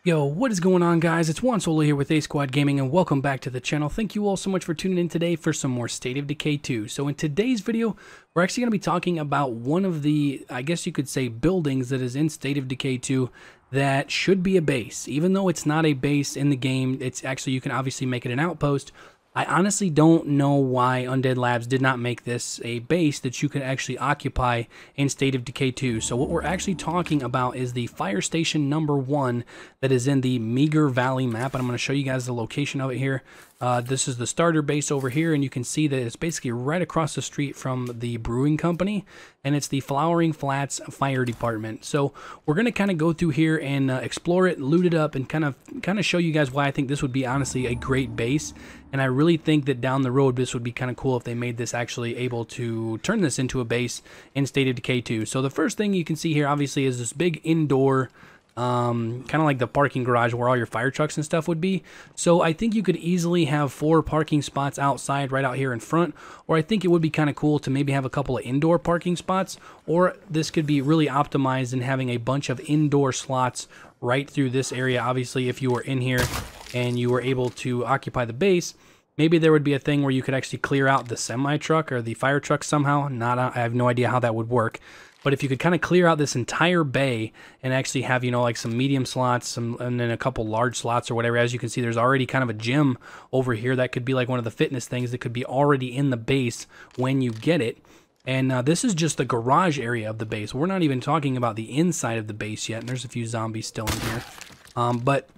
Yo, what is going on, guys? It's Juan Solo here with ASQD Gaming, and welcome back to the channel. Thank you all so much for tuning in today for some more State of Decay 2. So in today's video, we're actually going to be talking about one of the, I guess you could say, buildings that is in State of Decay 2 that should be a base. Even though it's not a base in the game, it's actually, you can obviously make it an outpost. I honestly don't know why Undead Labs did not make this a base that you could actually occupy in State of Decay 2. So what we're actually talking about is the fire station number 1 that is in the Meager Valley map, and I'm going to show you guys the location of it here. This is the starter base over here, and you can see that it's basically right across the street from the brewing company, and it's the Flowering Flats Fire Department. So we're going to kind of go through here and explore it, loot it up, and kind of show you guys why I think this would be honestly a great base. And I really think that down the road, this would be kind of cool if they made this actually able to turn this into a base in State of Decay 2. So the first thing you can see here, obviously, is this big indoor, kind of like the parking garage where all your fire trucks and stuff would be. So I think you could easily have 4 parking spots outside right out here in front, or I think it would be kind of cool to maybe have a couple of indoor parking spots, or this could be really optimized in having a bunch of indoor slots right through this area. Obviously, if you were in here and you were able to occupy the base, maybe there would be a thing where you could actually clear out the semi truck or the fire truck somehow. I have no idea how that would work. But if you could kind of clear out this entire bay and actually have, you know, like some medium slots, and then a couple large slots or whatever. As you can see, there's already kind of a gym over here that could be like one of the fitness things that could be already in the base when you get it. And this is just the garage area of the base. We're not even talking about the inside of the base yet. And there's a few zombies still in here. But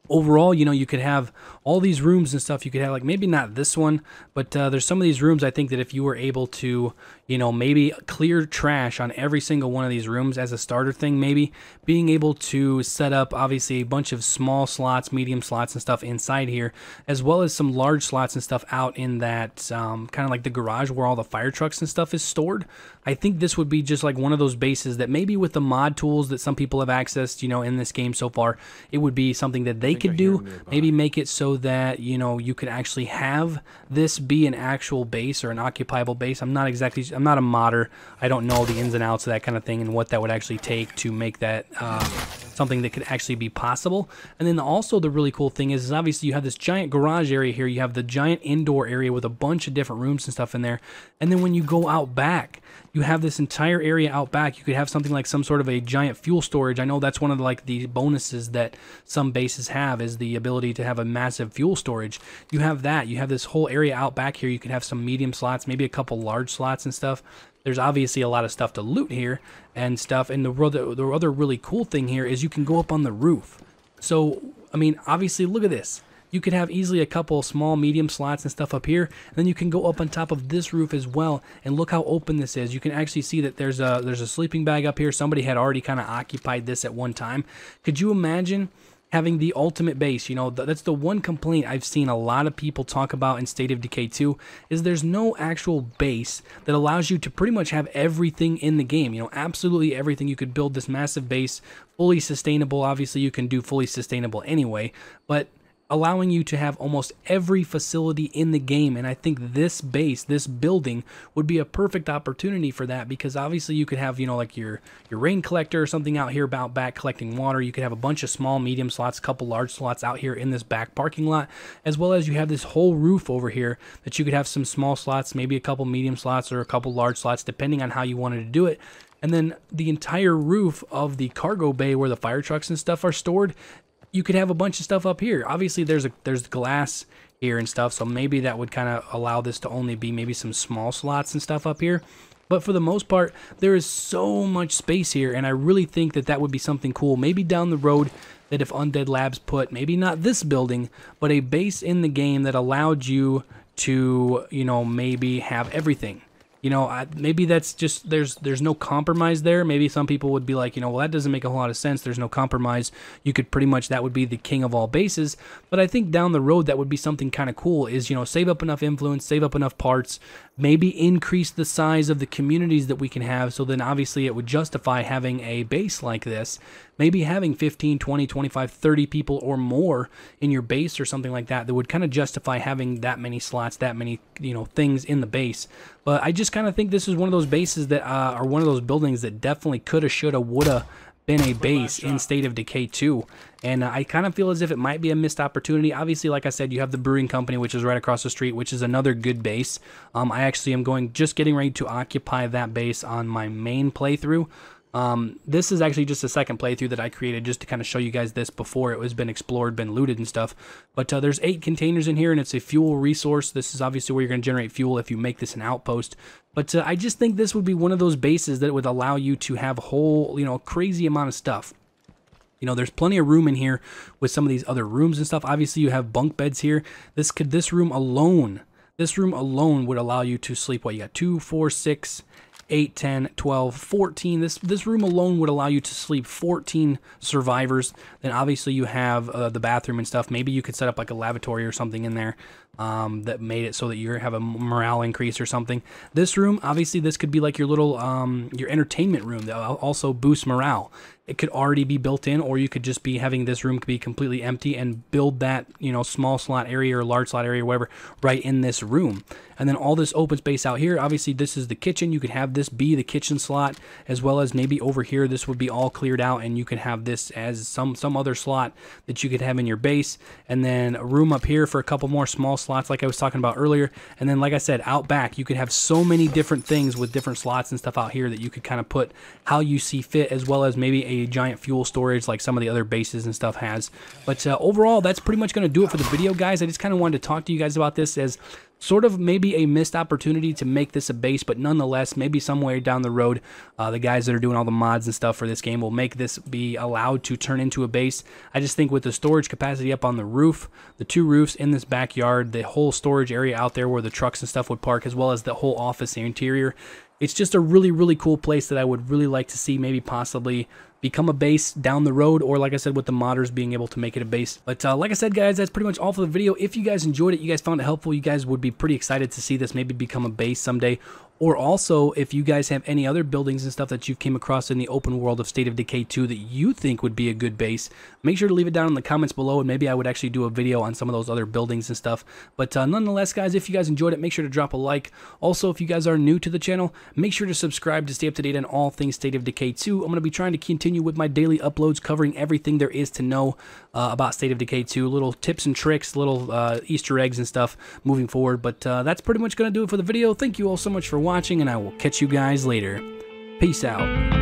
overall, you know, you could have all these rooms and stuff. You could have, like, maybe not this one, but there's some of these rooms I think that if you were able to, you know, maybe clear trash on every single one of these rooms as a starter thing, maybe being able to set up obviously a bunch of small slots, medium slots and stuff inside here, as well as some large slots and stuff out in that kind of like the garage where all the fire trucks and stuff is stored. I think this would be just like one of those bases that maybe with the mod tools that some people have accessed, you know, in this game so far, it would be something that they could do. Maybe make it so that, you know, you could actually have this be an actual base or an occupiable base. I'm not a modder. I don't know the ins and outs of that kind of thing and what that would actually take to make that something that could actually be possible. And then also the really cool thing is obviously you have this giant garage area here. You have the giant indoor area with a bunch of different rooms and stuff in there. And then when you go out back, you have this entire area out back. You could have something like some sort of a giant fuel storage. I know that's one of the bonuses that some bases have, is the ability to have a massive fuel storage. You have that. You have this whole area out back here. You could have some medium slots, maybe a couple large slots and stuff. There's obviously a lot of stuff to loot here and stuff. And the other really cool thing here is you can go up on the roof. So, I mean, obviously, look at this. You could have easily a couple small, medium slots and stuff up here, and then you can go up on top of this roof as well. And look how open this is. You can actually see that there's a sleeping bag up here. Somebody had already kind of occupied this at one time. Could you imagine having the ultimate base? You know, that's the one complaint I've seen a lot of people talk about in State of Decay 2, is there's no actual base that allows you to pretty much have everything in the game. You know, absolutely everything. You could build this massive base, fully sustainable. Obviously, you can do fully sustainable anyway, but allowing you to have almost every facility in the game. And I think this base, this building, would be a perfect opportunity for that, because obviously you could have, you know, like your rain collector or something out here about back collecting water. You could have a bunch of small, medium slots, a couple large slots out here in this back parking lot, as well as you have this whole roof over here that you could have some small slots, maybe a couple medium slots or a couple large slots, depending on how you wanted to do it. And then the entire roof of the cargo bay where the fire trucks and stuff are stored, you could have a bunch of stuff up here. Obviously, there's glass here and stuff, so maybe that would kind of allow this to only be maybe some small slots and stuff up here. But for the most part, there is so much space here, and I really think that that would be something cool. Maybe down the road, that if Undead Labs put, maybe not this building, but a base in the game that allowed you to, you know, maybe have everything. You know, maybe that's just, there's no compromise there. Maybe some people would be like, you know, well, that doesn't make a whole lot of sense. There's no compromise. You could pretty much, that would be the king of all bases. But I think down the road, that would be something kind of cool, is, you know, save up enough influence, save up enough parts, maybe increase the size of the communities that we can have. So then obviously it would justify having a base like this. Maybe having 15, 20, 25, 30 people or more in your base or something like that, that would kind of justify having that many slots, that many, you know, things in the base. But I just kind of think this is one of those bases that are one of those buildings that definitely coulda, shoulda, woulda been a base in State of Decay 2. And I kind of feel as if it might be a missed opportunity. Obviously, like I said, you have the Brewing Company, which is right across the street, which is another good base. I actually am just getting ready to occupy that base on my main playthrough. This is actually just a second playthrough that I created just to kind of show you guys this before it was been explored, been looted and stuff. But there's 8 containers in here, and it's a fuel resource. This is obviously where you're going to generate fuel if you make this an outpost. But I just think this would be one of those bases that would allow you to have a whole, crazy amount of stuff. There's plenty of room in here with some of these other rooms and stuff. Obviously, you have bunk beds here. This room alone would allow you to sleep. What you got? 2, 4, 6, 8, 10, 12, 14. This room alone would allow you to sleep 14 survivors. Then obviously you have the bathroom and stuff. Maybe you could set up like a lavatory or something in there that made it so that you have a morale increase or something. This room, obviously this could be like your little your entertainment room that also boosts morale. It could already be built in, or you could just be having this room be completely empty and build that, small slot area or large slot area or whatever right in this room. And then all this open space out here, obviously this is the kitchen. You could have this be the kitchen slot, as well as maybe over here this would be all cleared out, and you could have this as some other slot that you could have in your base. And then a room up here for a couple more small slots like I was talking about earlier. And then like I said, out back you could have so many different things with different slots and stuff out here that you could kind of put how you see fit, as well as maybe a giant fuel storage like some of the other bases and stuff has. But overall, that's pretty much going to do it for the video, guys. I just kind of wanted to talk to you guys about this as sort of maybe a missed opportunity to make this a base, but nonetheless, maybe somewhere down the road, the guys that are doing all the mods and stuff for this game will make this be allowed to turn into a base. I just think with the storage capacity up on the roof, the 2 roofs in this backyard, the whole storage area out there where the trucks and stuff would park, as well as the whole office interior, it's just a really, really cool place that I would really like to see maybe possibly become a base down the road, or like I said, with the modders being able to make it a base. But like I said, guys, that's pretty much all for the video. If you guys enjoyed it, you guys found it helpful, you guys would be pretty excited to see this maybe become a base someday. Or also, if you guys have any other buildings and stuff that you've came across in the open world of State of Decay 2 that you think would be a good base, make sure to leave it down in the comments below, and maybe I would actually do a video on some of those other buildings and stuff. But nonetheless, guys, if you guys enjoyed it, make sure to drop a like. Also, if you guys are new to the channel, make sure to subscribe to stay up to date on all things State of Decay 2. I'm going to be trying to continue with my daily uploads covering everything there is to know about State of Decay 2, little tips and tricks, little Easter eggs and stuff moving forward. But that's pretty much going to do it for the video. Thank you all so much for watching, and I will catch you guys later. Peace out.